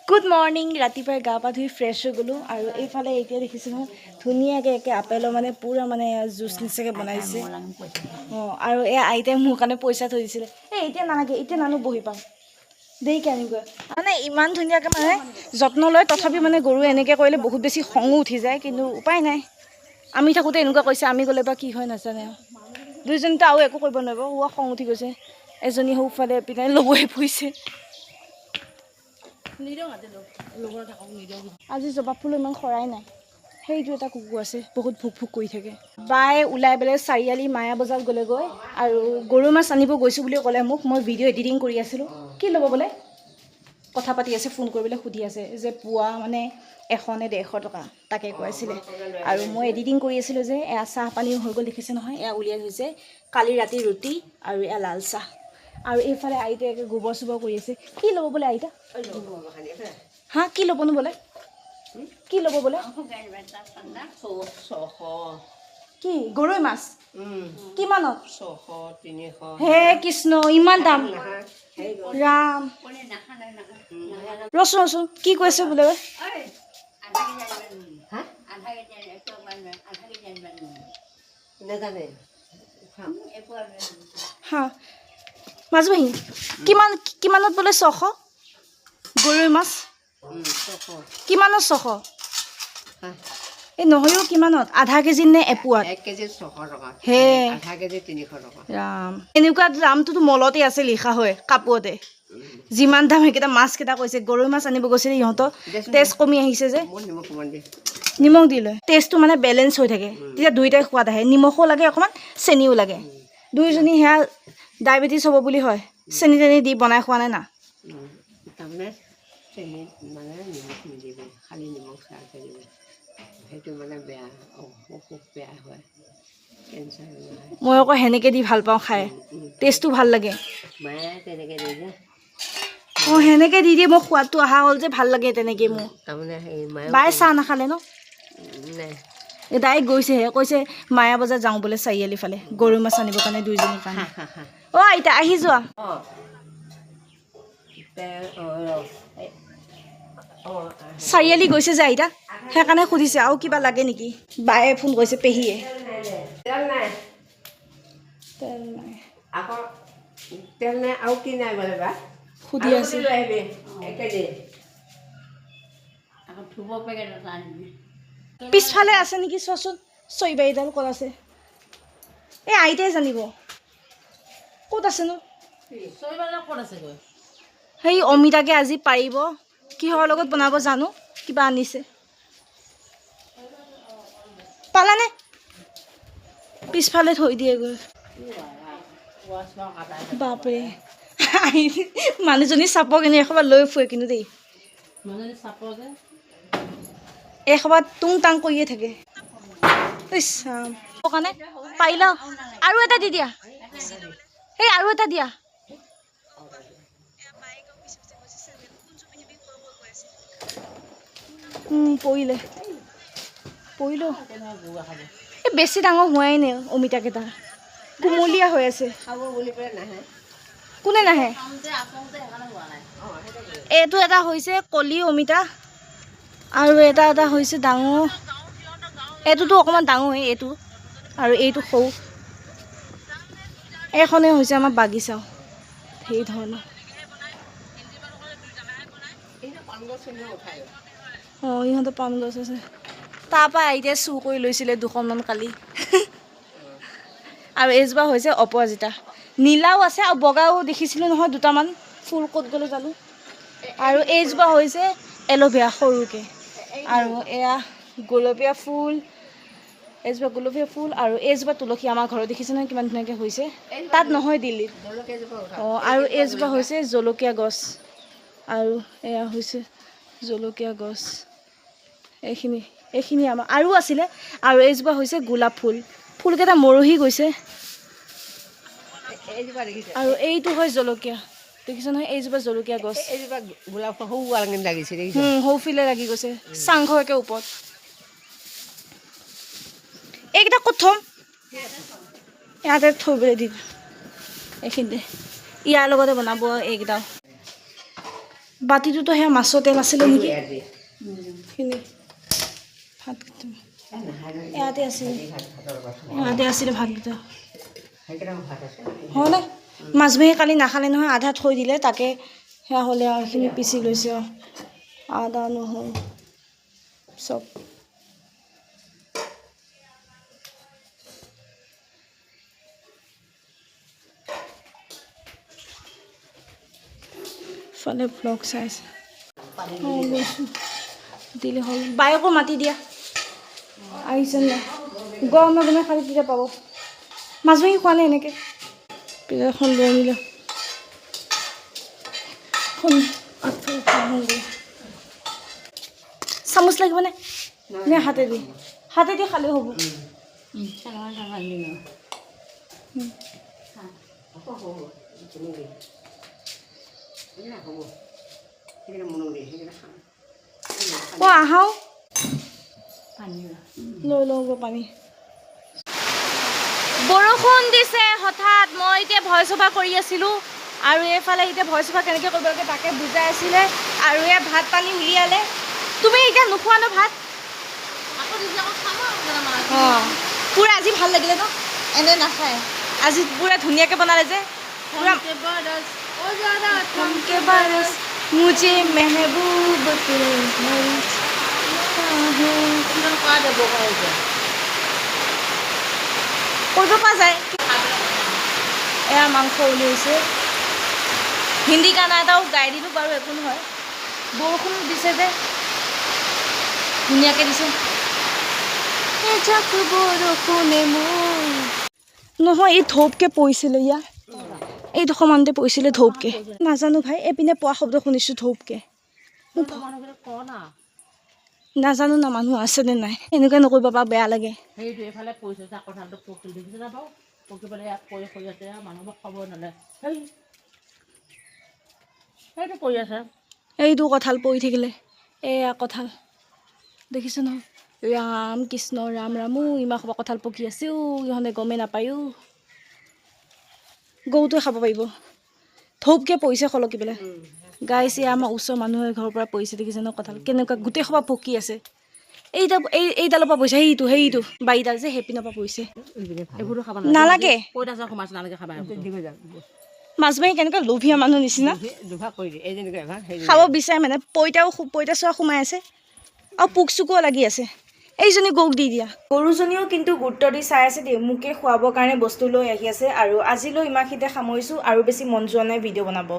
good morning ৰাতিপুৱাই গা পা ধুই ফ্ৰেছ হৈ গ'লোঁ আৰু এইফালে এতিয়া দেখিছোঁ নহয় ধুনীয়াকৈ একে আপেলৰ মানে পূৰা মানে জুচ নিচাকৈ বনাইছে অঁ আৰু এই আইতাই মোৰ কাৰণে পইচা থৈ দিছিলে এই এতিয়া নালাগে এতিয়া নানো বহি পাম দেৰিকৈ আনিগৈ মানে ইমান ধুনীয়াকৈ মানে যত্ন লয় তথাপি মানে গৰু এনেকৈ কৰিলে বহুত বেছি খঙো উঠি যায় কিন্তু উপায় নাই আমি থাকোঁতে এনেকুৱা কৈছে আমি গ'লে বা কি হয় নাজানে আৰু দুইজনীতো আৰু একো কৰিব নোৱাৰিব হোৱা খং উঠি গৈছে এজনী সৌফালে পিনে ল'বই ফুৰিছে আজি জবা ফুল ইমান সৰাই নাই সেইটো এটা কুকুৰ আছে বহুত ভুক ভুক কৰি থাকে বাই ওলাই পেলাই চাৰিআলি মায়া বজাৰত গ'লেগৈ আৰু গৰু মাছ আনিব গৈছোঁ বুলি ক'লে মোক মই ভিডিঅ' এডিটিং কৰি আছিলোঁ কি ল'ব বোলে কথা পাতি আছে ফোন কৰিবলৈ সুধি আছে যে পোৱা মানে 100 নে 150 টকা তাকে কৈছিলে আৰু মই এডিটিং কৰি আছিলোঁ যে এয়া চাহ পানীও হৈ গ'ল দেখিছে নহয় এয়া উলিয়াই থৈছে কালি ৰাতি ৰুটি আৰু এয়া লাল চাহ আৰু এইফালে আইতাই একে গোবৰ চোবৰ কৰি আছে কি ল'ব বোলে আইতা হা কি ল'বনো বোলে কি ল'ব বোলে কি গৰৈ মাছ কিমানত 600 300 হে কৃষ্ণ ইমান দাম ৰাম ৰচোন ৰচোন কি কৈছে বোলে হা মাজবাহী কিমানত বোলে 600 গৰৈ মাছ কিমানত 600 এই নহয়ও কিমানত আধা কেজি নে এপোৱাত 1 কেজি 600 টকা হে আধা কেজি 300 টকা ৰাম এনেকুৱা দামটোতো মলতে আছে লিখা হয় কাপোৰতে যিমান দাম সেইকেইটা মাছকেইটা কৈছে গৰৈ মাছ আনিব গৈছিলে ইহঁতৰ টেষ্ট কমি আহিছে যে নিমখ দি লয় টেষ্টটো মানে বেলেঞ্চ হৈ থাকে তেতিয়া দুইটাই সোৱাদ আহে নিমখো লাগে অকণমান চেনিও লাগে দুইজনী সেয়া ডায়েবেটিছ হ'ব বুলি হয় চেনি চেনি দি বনাই খোৱা নাই না তাৰমানে চেনি মানে নিমখ নিদিব খালি নিমখ চাহকৈ দিব সেইটো মানে বেয়া অসুখ বেয়া হয় কেঞ্চাৰ মই আকৌ সেনেকৈ দি ভাল পাওঁ খাই টেষ্টটো ভাল লাগে মায়ে তেনেকৈ দিয়ে যে অঁ সেনেকৈ দি দিয়ে মোৰ সোৱাদটো অহা হ'ল যে ভাল লাগে তেনেকৈ মোৰ তাৰমানে বায়ে চাহ নাখালে ন নাই এই ডাইৰেক্ট গৈছেহে কৈছে মায়া বজাৰ যাওঁ বোলে চাৰিআলি ফালে গৰৈ মাছ আনিবৰ কাৰণে দুইজনীৰ কাৰণে অঁ আইতা আহি যোৱা চাৰিআলি গৈছে যে আইতা সেইকাৰণে সুধিছে আৰু কিবা লাগে নেকি বায়ে ফোন কৰিছে পেহীয়ে তেল নাই আৰু কি নাই বোলে বা সুধি আছে পিছফালে আছে নেকি চোৱাচোন চৈবাৰীডাল ক'ত আছে এই আইতাই জানিব ক'ত আছেনো ক'ত আছে সেই অমিতাকে আজি পাৰিব কিহৰ লগত বনাব জানো কিবা আনিছে পালানে পিছফালে থৈ দিয়েগৈ বাপৰে মানুহজনী চাপৰ কিনি এসোপা লৈ ফুৰে কিন্তু দেই এসোপা টুং টাং কৰিয়ে থাকে কাৰণে পাৰিলা আৰু এটা দি দিয়া সেই আৰু এটা দিয়া পৰিলে এই বেছি ডাঙৰ হোৱাই নাই অমিতাকেইটা কুমলীয়া হৈ আছে কোনে নাহে এইটো এটা হৈছে কলি অমিতা আৰু এটা হৈছে ডাঙৰ এইটোতো অকণমান ডাঙৰ এইটো আৰু এইটো সৰু এইখনেই হৈছে আমাৰ বাগিচাও সেই ধৰণৰ অঁ ইহঁতৰ পাণ গছ আছে তাৰপৰা আইতাই চুৰ কৰি লৈছিলে 2খনমান কালি আৰু এইজোপা হৈছে অপৰাজিতা নীলাও আছে আৰু বগাও দেখিছিলোঁ নহয় দুটামান ফুল ক'ত গ'লে জানো আৰু এইজোপা হৈছে এল'ভেৰা সৰুকৈ আৰু এয়া গোলপীয়া ফুল এইজোপা গোলপীয়া ফুল আৰু এইজোপা তুলসী আমাৰ ঘৰত দেখিছে নহয় কিমান ধুনীয়াকৈ হৈছে তাত নহয় দিল্লীত অঁ আৰু এইজোপা হৈছে জলকীয়া গছ আৰু এয়া হৈছে জলকীয়া গছ এইখিনি আমাৰ আৰু আছিলে আৰু এইজোপা হৈছে গোলাপ ফুলকেইটা মৰহি গৈছে আৰু এইটো হয় জলকীয়া দেখিছে নহয় এইজোপা জলকীয়া গছ গোলাপ লাগিছে সৌফিলে লাগি গৈছে চাংঘৰ একে ওপৰত এইকেইটা ক'ত থ'ম ইয়াতে থবলৈ দিম এইখিনিতে ইয়াৰ লগতে বনাব এইকেইটাও বাতিটোতো সেয়া মাছৰ তেল আছিলে নেকি খিনি ভাতকেইটা ইয়াতে আছিলে ভাতকেইটা হয়নে মাছবাহী কালি নাখালে নহয় আধা থৈ দিলে তাকে সেয়া হ'লে আৰু এইখিনি পিচি লৈছে আৰু আদা নহৰু চব ফালে ব্লগ চাইছে দিলে হ'ল বায়কো মাতি দিয়া আহিছে নাই গৰমে গৰমে খালি তেতিয়া পাব মাছবাহী খোৱা নাই এনেকৈ পিজাখন লৈ আনিলে চামুচ লাগিবনে নে হাতেদি খালেও হ'ব আহাও লৈ লওঁ পানী বৰষুণ দিছে হঠাৎ মই এতিয়া ভইচ অভাৰ কৰি আছিলোঁ আৰু এইফালে এতিয়া ভইচ অভাৰ কেনেকৈ কৰিব লাগে তাকে বুজাই আছিলে আৰু এই ভাত পানী উলিয়ালে তুমি এতিয়া নোখোৱা ন ভাত অঁ পূৰা আজি ভাল লাগিলে ন এনে নাখায় আজি পূৰা ধুনীয়াকৈ বনালে যে পূৰা মুঝে মেহবুব কৰিব পৰা যায় এয়া মাংস উলিয়াইছে হিন্দী গানা এটাও গাই দিলোঁ বাৰু একো নহয় বৰষুণ দিছে যে ধুনীয়াকৈ দিছে নহয় এই ধৌপকৈ পৰিছিলে ইয়াৰ এইডোখৰ মানুহতে পৰিছিলে ধৌপকৈ নাজানো ভাই এইপিনে পোৱা শব্দ শুনিছোঁ ধৌপকৈ নাজানো না মানুহ আছেনে নাই এনেকুৱা নকৰিব বা বেয়া লাগে এইটো কঁঠাল পৰি থাকিলে এয়া কঁঠাল দেখিছে নহয় ৰাম কৃষ্ণ ৰাম ৰামো ইমান সবা কঁঠাল পকি আছেও ইহঁতে গমেই নাপায়ো গৰুটোৱে খাব পাৰিব ধৌপকৈ পৰিছে সলকি পেলাই গাইছে আমাৰ ওচৰৰ মানুহে ঘৰৰ পৰা পৰিছে দেখিছে ন কঁঠাল কেনেকুৱা গোটেই সবা পকি আছে এইডালৰ পৰা পৰিছে সেইটো বাৰীডাল যে সেইপিনৰ পৰা পৰিছে নালাগে মাছবাহী কেনেকুৱা লোভীয়া মানুহ নিচিনা খাব বিচাৰে মানে পইতা চোৱা সোমাই আছে আৰু পোক চোকো লাগি আছে এইজনী গৰুক দি দিয়া গৰুজনীও কিন্তু গুৰুত্ব দি চাই আছে দেই মোকে খুৱাবৰ কাৰণে বস্তু লৈ আহি আছে আৰু আজিলৈ ইমানখিনিতে সামৰিছোঁ আৰু বেছি মন যোৱা নাই ভিডিঅ' বনাব